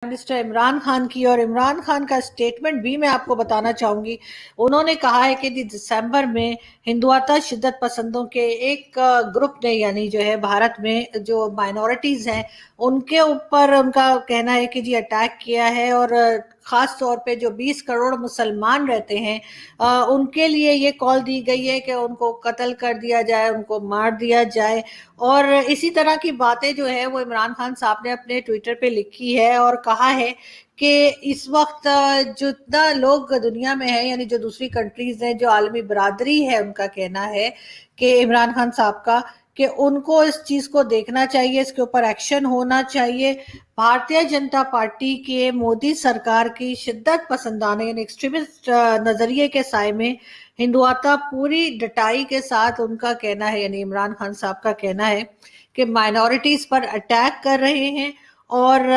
Minister Imran Khan की, और इमरान खान का स्टेटमेंट भी मैं आपको बताना चाहूंगी। उन्होंने कहा है कि दिसंबर में हिंदुत्व शिद्दत पसंदों के एक ग्रुप ने, यानी जो है भारत में जो माइनॉरिटीज हैं उनके ऊपर उनका कहना है कि जी अटैक किया है, और खास तौर पे जो 20 करोड़ मुसलमान रहते हैं उनके लिए ये कॉल दी गई है कि उनको कत्ल कर दिया जाए, उनको मार दिया जाए। और इसी तरह की बातें जो है वो इमरान खान साहब ने अपने ट्विटर पे लिखी है और कहा है कि इस वक्त जितना लोग दुनिया में है, यानी जो दूसरी कंट्रीज हैं, जो आलमी बरादरी है, उनका कहना है कि इमरान खान साहब का कि उनको इस चीज को देखना चाहिए, इसके ऊपर एक्शन होना चाहिए। भारतीय जनता पार्टी के मोदी सरकार की शिद्दत पसंदाने यानी एक्सट्रीमिस्ट नजरिए के साए में हिंदुत्व पूरी डटाई के साथ, उनका कहना है यानी इमरान खान साहब का कहना है कि माइनॉरिटीज पर अटैक कर रहे हैं, और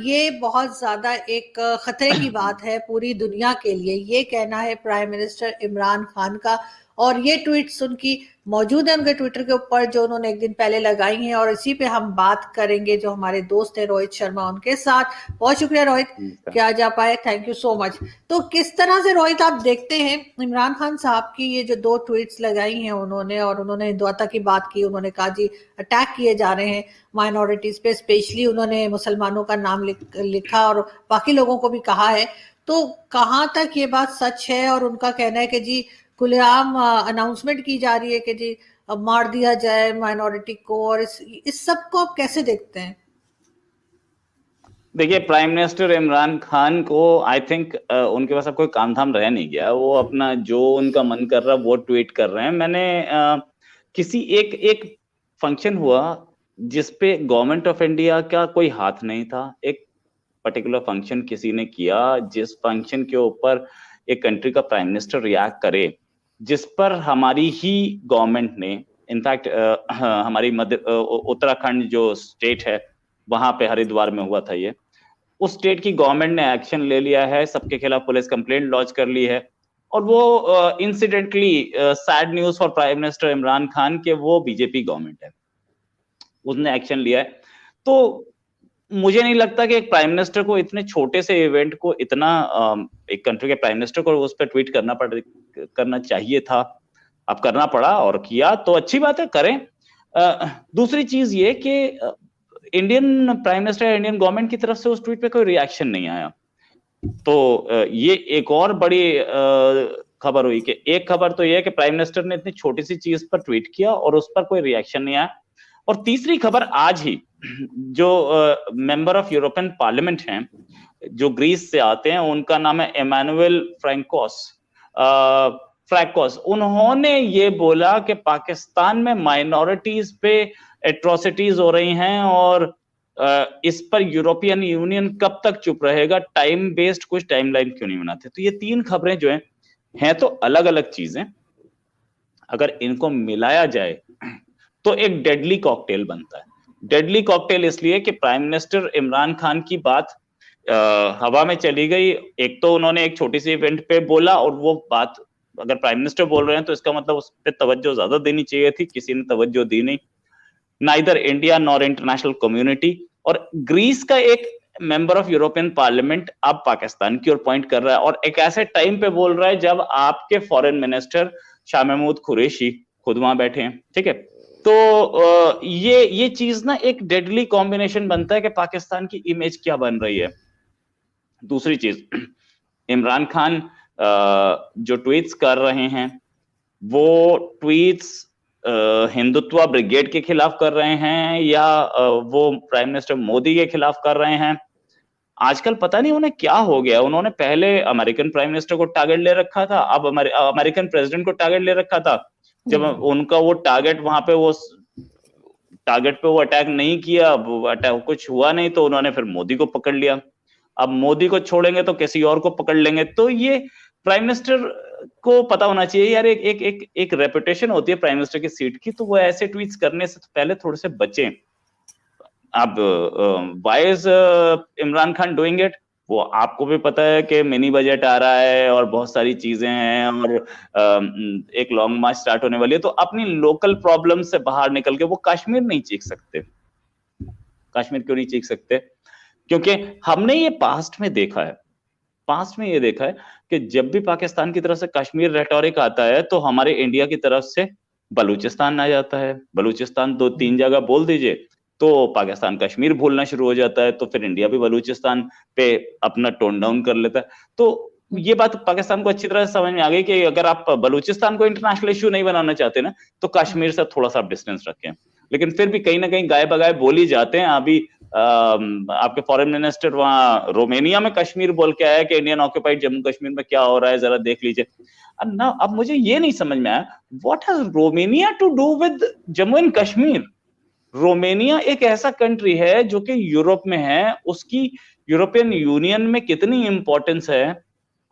ये बहुत ज्यादा एक खतरे की बात है पूरी दुनिया के लिए। ये कहना है प्राइम मिनिस्टर इमरान खान का, और ये ट्वीट्स उनकी मौजूद है उनके ट्विटर के ऊपर जो उन्होंने एक दिन पहले लगाई हैं, और इसी पे हम बात करेंगे जो हमारे दोस्त हैं रोहित शर्मा उनके साथ। बहुत शुक्रिया रोहित कि आज आप आए, थैंक यू सो मच। तो किस तरह से रोहित आप देखते हैं इमरान खान साहब की ये जो 2 ट्वीट्स लगाई हैं उन्होंने, और उन्होंने हिंदुत्व की बात की, उन्होंने कहा जी अटैक किए जा रहे हैं माइनॉरिटीज पे, स्पेशली उन्होंने मुसलमानों का नाम लिखा और बाकी लोगों को भी कहा है। तो कहाँ तक ये बात सच है? और उनका कहना है कि जी खुलेआम अनाउंसमेंट की जा रही है कि जी अब मार दिया जाए माइनॉरिटी को, और इस सब को आप कैसे देखते हैं? देखिए, प्राइम मिनिस्टर इमरान खान को आई थिंक उनके पास अब कोई काम धाम रह नहीं गया। वो अपना जो उनका मन कर रहा वो ट्वीट कर रहे हैं। मैंने किसी एक फंक्शन हुआ जिसपे गवर्नमेंट ऑफ इंडिया का कोई हाथ नहीं था। एक पर्टिकुलर फंक्शन किसी ने किया जिस फंक्शन के ऊपर एक कंट्री का प्राइम मिनिस्टर रिएक्ट करे, जिस पर हमारी ही गवर्नमेंट ने, इनफैक्ट हमारी उत्तराखंड जो स्टेट है वहां पे हरिद्वार में हुआ था ये, उस स्टेट की गवर्नमेंट ने एक्शन ले लिया है, सबके खिलाफ पुलिस कंप्लेंट लॉन्च कर ली है। और वो incidentally sad news for prime minister Imran Khan के वो बीजेपी गवर्नमेंट है, उसने एक्शन लिया है। तो मुझे नहीं लगता कि एक प्राइम मिनिस्टर को इतने छोटे से इवेंट को इतना एक कंट्री के प्राइम मिनिस्टर को उस पर ट्वीट करना चाहिए था। अब करना पड़ा और किया तो अच्छी बात है, करें। दूसरी चीज ये कि इंडियन प्राइम मिनिस्टर या इंडियन गवर्नमेंट की तरफ से उस ट्वीट पे कोई रिएक्शन नहीं आया। तो ये एक और बड़ी खबर हुई कि एक खबर तो ये है कि प्राइम मिनिस्टर ने इतनी छोटी सी चीज पर ट्वीट किया और उस पर कोई रिएक्शन नहीं आया। और तीसरी खबर आज ही जो मेंबर ऑफ यूरोपियन पार्लियामेंट हैं जो ग्रीस से आते हैं, उनका नाम है इमैनुअल फ्रैकोस, उन्होंने ये बोला कि पाकिस्तान में माइनॉरिटीज पे एट्रोसिटीज हो रही हैं और इस पर यूरोपियन यूनियन कब तक चुप रहेगा, टाइम बेस्ड कुछ टाइमलाइन क्यों नहीं बनाते। तो ये 3 खबरें जो हैं तो अलग अलग चीजें, अगर इनको मिलाया जाए तो एक डेडली कॉकटेल बनता है। डेडली कॉकटेल इसलिए कि प्राइम मिनिस्टर इमरान खान की बात हवा में चली गई। एक तो उन्होंने एक छोटी सी इवेंट पे बोला, और वो बात अगर प्राइम मिनिस्टर बोल रहे हैं तो इसका मतलब उस पर तवज्जो ज्यादा देनी चाहिए थी, किसी ने तवज्जो दी नहीं, neither India nor international community. और ग्रीस का एक मेंबर ऑफ यूरोपियन पार्लियामेंट अब पाकिस्तान की ओर पॉइंट कर रहा है, और एक ऐसे टाइम पे बोल रहा है जब आपके फॉरेन मिनिस्टर शाह महमूद कुरैशी खुद वहां बैठे हैं। ठीक है, तो ये चीज ना एक डेडली कॉम्बिनेशन बनता है कि पाकिस्तान की इमेज क्या बन रही है। दूसरी चीज, इमरान खान जो ट्वीट्स कर रहे हैं वो ट्वीट्स हिंदुत्व ब्रिगेड के खिलाफ कर रहे हैं या वो प्राइम मिनिस्टर मोदी के खिलाफ कर रहे हैं। आजकल पता नहीं उन्हें क्या हो गया। उन्होंने पहले अमेरिकन प्राइम मिनिस्टर को टारगेट ले रखा था, अब अमेरिकन प्रेसिडेंट को टारगेट ले रखा था। जब उनका वो टारगेट वहां पे वो टारगेट पे वो अटैक नहीं किया, वो अटैक कुछ हुआ नहीं, तो उन्होंने फिर मोदी को पकड़ लिया। अब मोदी को छोड़ेंगे तो किसी और को पकड़ लेंगे। तो ये प्राइम मिनिस्टर को पता होना चाहिए यार, एक रेपुटेशन होती है प्राइम मिनिस्टर की सीट की, तो वो ऐसे ट्वीट्स करने से पहले थोड़े से बचें। अब why is Imran Khan doing it? वो आपको भी पता है कि मिनी बजट आ रहा है और बहुत सारी चीजें हैं और एक लॉन्ग मार्च स्टार्ट होने वाली है, तो अपनी लोकल प्रॉब्लम से बाहर निकल के वो कश्मीर नहीं चीख सकते। कश्मीर क्यों नहीं चीख सकते? क्योंकि हमने ये पास्ट में देखा है, पास्ट में ये देखा है कि जब भी पाकिस्तान की तरफ से कश्मीर रेटोरिक आता है तो हमारे इंडिया की तरफ से बलूचिस्तान आ जाता है। बलूचिस्तान 2-3 जगह बोल दीजिए तो पाकिस्तान कश्मीर भूलना शुरू हो जाता है, तो फिर इंडिया भी बलूचिस्तान पे अपना टोन डाउन कर लेता है। तो ये बात पाकिस्तान को अच्छी तरह से समझ में आ गई कि अगर आप बलूचिस्तान को इंटरनेशनल इश्यू नहीं बनाना चाहते ना, तो कश्मीर से थोड़ा सा डिस्टेंस रखें। लेकिन फिर भी कहीं ना कहीं गाय बगाए बोली जाते हैं। अभी आपके फॉरेन मिनिस्टर वहां रोमेनिया में कश्मीर बोल के आया कि इंडियन ऑक्यूपाइड जम्मू कश्मीर में क्या हो रहा है, जरा देख लीजिए। अब मुझे ये नहीं समझ में आया, what has Romania to do with Jammu and Kashmir? Romania एक ऐसा कंट्री है जो कि यूरोप में है, उसकी यूरोपियन यूनियन में कितनी इंपॉर्टेंस है,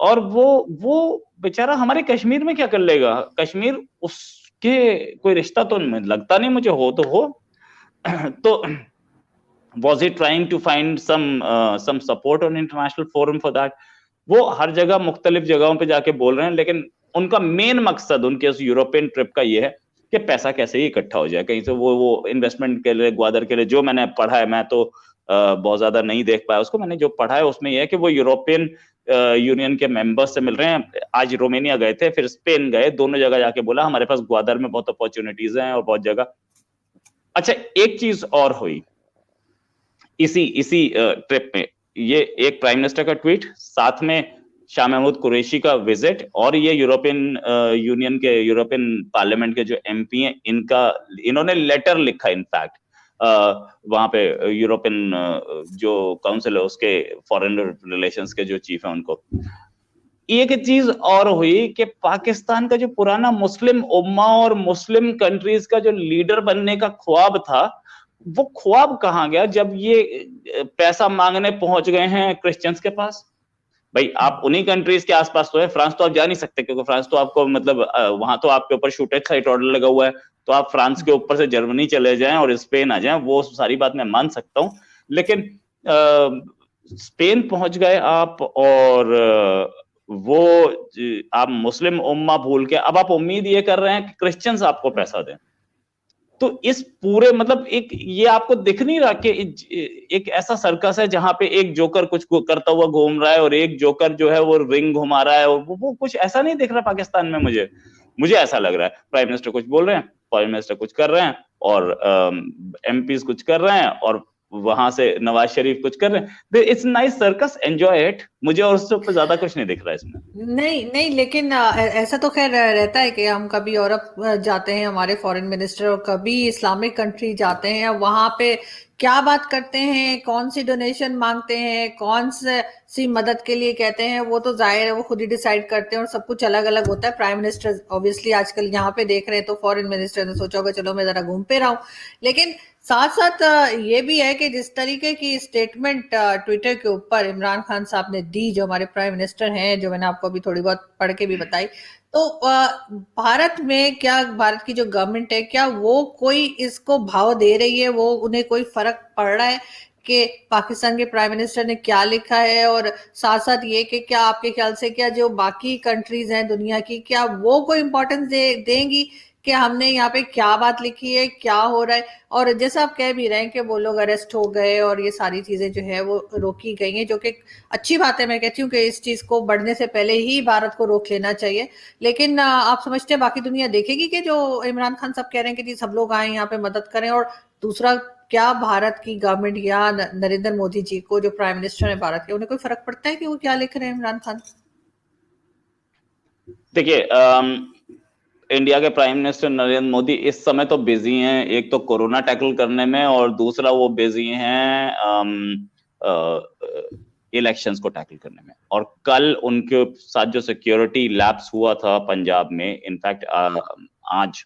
और वो बेचारा हमारे कश्मीर में क्या कर लेगा? कश्मीर उसके कोई रिश्ता तो लगता नहीं मुझे हो तो हो। तो was he trying to find some support on international forum for that? वो हर जगह मुख्तलिफ जगहों पे जाके बोल रहे हैं, लेकिन उनका मेन मकसद उनके उस यूरोपियन ट्रिप का ये है कि पैसा कैसे ही इकट्ठा हो जाए कहीं से। वो इन्वेस्टमेंट के लिए, ग्वादर के लिए, जो मैंने पढ़ा है, मैं तो बहुत ज्यादा नहीं देख पाया उसको, मैंने जो पढ़ा है उसमें यह है कि वो यूरोपियन यूनियन के मेंबर्स से मिल रहे हैं। आज रोमेनिया गए थे, फिर स्पेन गए, दोनों जगह जाके बोला हमारे पास ग्वादर में बहुत अपॉर्चुनिटीज हैं और बहुत जगह। अच्छा, एक चीज और हुई इसी ट्रिप में, ये एक प्राइम मिनिस्टर का ट्वीट, साथ में शाह महमूद कुरैशी का विजिट, और ये यूरोपियन यूनियन के, यूरोपियन पार्लियामेंट के जो एमपी हैं, इन्होंने लेटर लिखा इनफैक्ट वहां पे यूरोपियन जो काउंसिल है उसके फॉरेन रिलेशंस के जो चीफ है उनको। एक चीज और हुई कि पाकिस्तान का जो पुराना मुस्लिम उम्मा और मुस्लिम कंट्रीज का जो लीडर बनने का ख्वाब था, वो ख्वाब कहां गया जब ये पैसा मांगने पहुंच गए हैं क्रिश्चियंस के पास। भाई आप उन्हीं कंट्रीज के आसपास तो है, फ्रांस तो आप जा नहीं सकते, क्योंकि फ्रांस तो आपको मतलब वहां तो आपके ऊपर शूट एक्साइट ऑर्डर लगा हुआ है, तो आप फ्रांस के ऊपर से जर्मनी चले जाएं और स्पेन आ जाएं, वो सारी बात मैं मान सकता हूं। लेकिन स्पेन पहुंच गए आप, और वो आप मुस्लिम उम्मा भूल के अब आप उम्मीद ये कर रहे हैं कि क्रिश्चियंस आपको पैसा दें। तो इस पूरे मतलब एक ये आपको दिख नहीं रहा कि एक ऐसा सर्कस है जहां पे एक जोकर कुछ करता हुआ घूम रहा है और एक जोकर जो है वो रिंग घुमा रहा है, और वो कुछ ऐसा नहीं दिख रहा पाकिस्तान में। मुझे ऐसा लग रहा है प्राइम मिनिस्टर कुछ बोल रहे हैं, फॉरेन मिनिस्टर कुछ कर रहे हैं, और एमपीज कुछ कर रहे हैं, और वहां से नवाज शरीफ कुछ कर रहे हैं। It's nice circus, enjoy it. मुझे और उससे ऊपर ज्यादा कुछ नहीं दिख रहा है इसमें। नहीं नहीं, लेकिन ऐसा तो खैर रहता है कि हम कभी यूरोप जाते हैं, हमारे फॉरेन मिनिस्टर, और कभी इस्लामिक कंट्री जाते हैं, वहां पे क्या बात करते हैं, कौन सी डोनेशन मांगते हैं, कौन सी मदद के लिए कहते हैं, वो तो जाहिर है वो खुद ही डिसाइड करते हैं, और सब कुछ अलग अलग होता है। प्राइम मिनिस्टर ऑब्वियसली आजकल यहाँ पे देख रहे हैं, तो फॉरेन मिनिस्टर ने सोचा होगा चलो मैं जरा घूम पे रहा हूँ। लेकिन साथ साथ ये भी है कि जिस तरीके की स्टेटमेंट ट्विटर के ऊपर इमरान खान साहब ने दी, जो हमारे प्राइम मिनिस्टर हैं, जो मैंने आपको अभी थोड़ी बहुत पढ़ के भी बताई, तो भारत में क्या, भारत की जो गवर्नमेंट है, क्या वो कोई इसको भाव दे रही है? वो उन्हें कोई फर्क पड़ रहा है कि पाकिस्तान के प्राइम मिनिस्टर ने क्या लिखा है? और साथ साथ ये कि क्या आपके ख्याल से क्या जो बाकी कंट्रीज हैं दुनिया की, क्या वो कोई इंपॉर्टेंस देंगी कि हमने यहाँ पे क्या बात लिखी है, क्या हो रहा है? और जैसा आप कह भी रहे हैं कि वो लोग अरेस्ट हो गए और ये सारी चीजें जो है वो रोकी गई हैं, जो कि अच्छी बात है। मैं कहती हूँ कि इस चीज को बढ़ने से पहले ही भारत को रोक लेना चाहिए। लेकिन आप समझते हैं बाकी दुनिया देखेगी कि जो इमरान खान साहब कह रहे हैं कि जी सब लोग आए यहाँ पे मदद करें? और दूसरा, क्या भारत की गवर्नमेंट या नरेंद्र मोदी जी को, जो प्राइम मिनिस्टर है भारत के, उन्हें कोई फर्क पड़ता है कि वो क्या लिख रहे हैं इमरान खान? देखिए, इंडिया के प्राइम मिनिस्टर नरेंद्र मोदी इस समय तो बिजी हैं, एक तो कोरोना टैकल करने में, और दूसरा वो बिजी हैं इलेक्शंस को टैकल करने में। और कल उनके साथ जो सिक्योरिटी लैप्स हुआ था पंजाब में, इनफैक्ट आज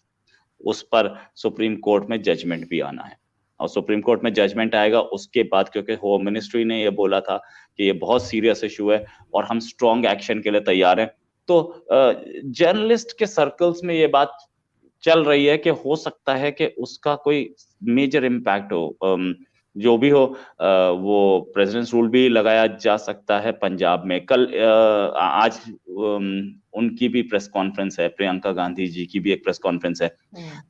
उस पर सुप्रीम कोर्ट में जजमेंट भी आना है, और सुप्रीम कोर्ट में जजमेंट आएगा उसके बाद, क्योंकि होम मिनिस्ट्री ने ये बोला था कि ये बहुत सीरियस इशू है और हम स्ट्रॉन्ग एक्शन के लिए तैयार हैं। तो जर्नलिस्ट के सर्कल्स में ये बात चल रही है कि हो सकता है कि उसका कोई मेजर इम्पैक्ट हो, जो भी हो। वो प्रेसिडेंट्स रूल भी लगाया जा सकता है पंजाब में। कल आज उनकी भी प्रेस कॉन्फ्रेंस है, प्रियंका गांधी जी की भी एक प्रेस कॉन्फ्रेंस है।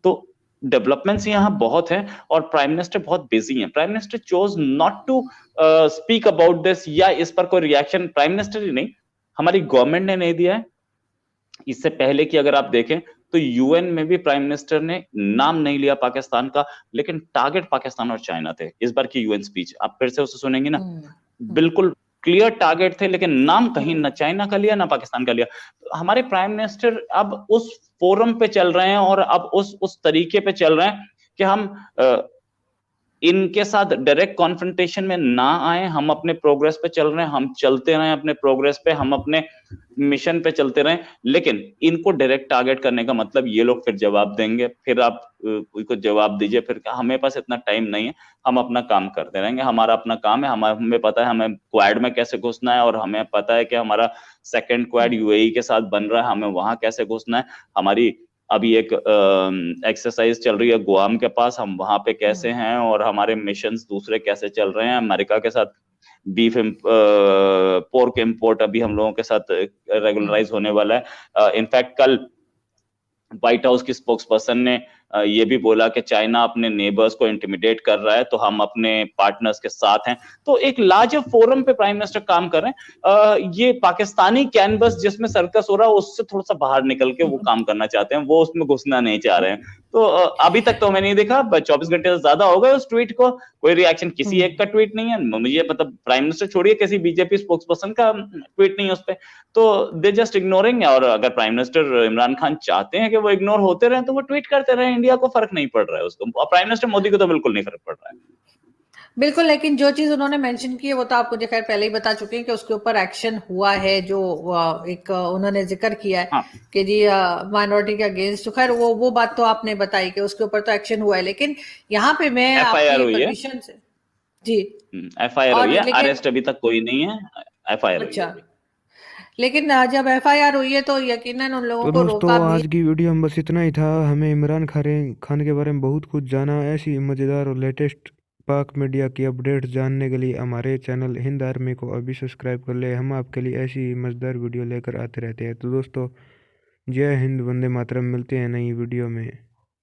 तो डेवलपमेंट्स यहाँ बहुत हैं और प्राइम मिनिस्टर बहुत बिजी हैं। Prime minister chose not to speak about this, या इस पर कोई रिएक्शन प्राइम मिनिस्टर ही नहीं, हमारी गवर्नमेंट ने नहीं दिया है। इससे पहले की अगर आप देखें तो यूएन में भी प्राइम मिनिस्टर ने नाम नहीं लिया पाकिस्तान का, लेकिन टारगेट पाकिस्तान और चाइना थे। इस बार की यूएन स्पीच आप फिर से उसे सुनेंगे ना, बिल्कुल क्लियर टारगेट थे, लेकिन नाम कहीं ना चाइना का लिया ना पाकिस्तान का लिया। हमारे प्राइम मिनिस्टर अब उस फोरम पे चल रहे हैं और अब उस तरीके पे चल रहे हैं कि हम इनके साथ डायरेक्ट कॉन्फ्रंटेशन में ना आए, हम अपने प्रोग्रेस पे चल रहे हैं, हम चलते रहें अपने प्रोग्रेस पे, हम अपने मिशन पे चलते रहें। लेकिन इनको डायरेक्ट टारगेट करने का मतलब ये लोग फिर जवाब देंगे, फिर आप कोई जवाब दीजिए, फिर हमें पास इतना टाइम नहीं है, हम अपना काम करते रहेंगे। हमारा अपना काम है, हमें पता है हमें क्वाड में कैसे घुसना है, और हमें पता है कि हमारा सेकंड क्वाड यूएई के साथ बन रहा है, हमें वहां कैसे घुसना है। हमारी अभी एक एक्सरसाइज चल रही है गुआम के पास, हम वहां पे कैसे हैं, और हमारे मिशंस दूसरे कैसे चल रहे हैं। अमेरिका के साथ बीफ पोर्क इंपोर्ट अभी हम लोगों के साथ रेगुलराइज होने वाला है। इनफैक्ट कल व्हाइट हाउस की स्पोक्स पर्सन ने ये भी बोला कि चाइना अपने नेबर्स को इंटिमिडेट कर रहा है, तो हम अपने पार्टनर्स के साथ हैं। तो एक लार्ज फोरम पे प्राइम मिनिस्टर काम कर रहे हैं। ये पाकिस्तानी कैनवस जिसमें सर्कस हो रहा है उससे थोड़ा सा बाहर निकल के वो काम करना चाहते हैं, वो उसमें घुसना नहीं चाह रहे हैं। तो अभी तक तो मैंने नहीं देखा, 24 घंटे से ज्यादा हो गए उस ट्वीट को, कोई रिएक्शन किसी एक का ट्वीट नहीं है। मुझे मतलब प्राइम मिनिस्टर छोड़िए, किसी बीजेपी स्पोक्स पर्सन का ट्वीट नहीं है उस पर, तो दे जस्ट इग्नोरिंग। और अगर प्राइम मिनिस्टर इमरान खान चाहते हैं कि वो इग्नोर होते रहे तो वो ट्वीट करते रहे, इंडिया को फर्क नहीं पड़ रहा है उसको, और प्राइम मिनिस्टर मोदी को तो बिल्कुल नहीं फर्क पड़ रहा है। बिल्कुल, लेकिन जो चीज उन्होंने मेंशन की है वो तो आप मुझे खैर पहले ही बता चुके हैं कि उसके ऊपर एक्शन हुआ है, जो एक उन्होंने जिक्र किया है हाँ, कि जी माइनॉरिटी के अगेंस्ट। तो खैर वो बात तो आपने बताई कि उसके ऊपर तो एक्शन हुआ है, लेकिन यहाँ पे मैं एफआईआर आपकी हुई है। परमिशन से जी। एफआईआर हुई और है, लेकिन अरेस्ट अभी तक कोई नहीं है, एफआईआर हुई है अच्छा, अभी। लेकिन जब एफआईआर हुई है तो यकीनन उन लोगों तो को दोस्तों रोका भी। आज की वीडियो में बस इतना ही था। हमें इमरान खान के बारे में बहुत कुछ जाना। ऐसी मज़ेदार और लेटेस्ट पाक मीडिया की अपडेट्स जानने के लिए हमारे चैनल हिंद आर्मी को अभी सब्सक्राइब कर ले। हम आपके लिए ऐसी मज़ेदार वीडियो लेकर आते रहते हैं। तो दोस्तों जय हिंद, वंदे मातरम। मिलते हैं नई वीडियो में।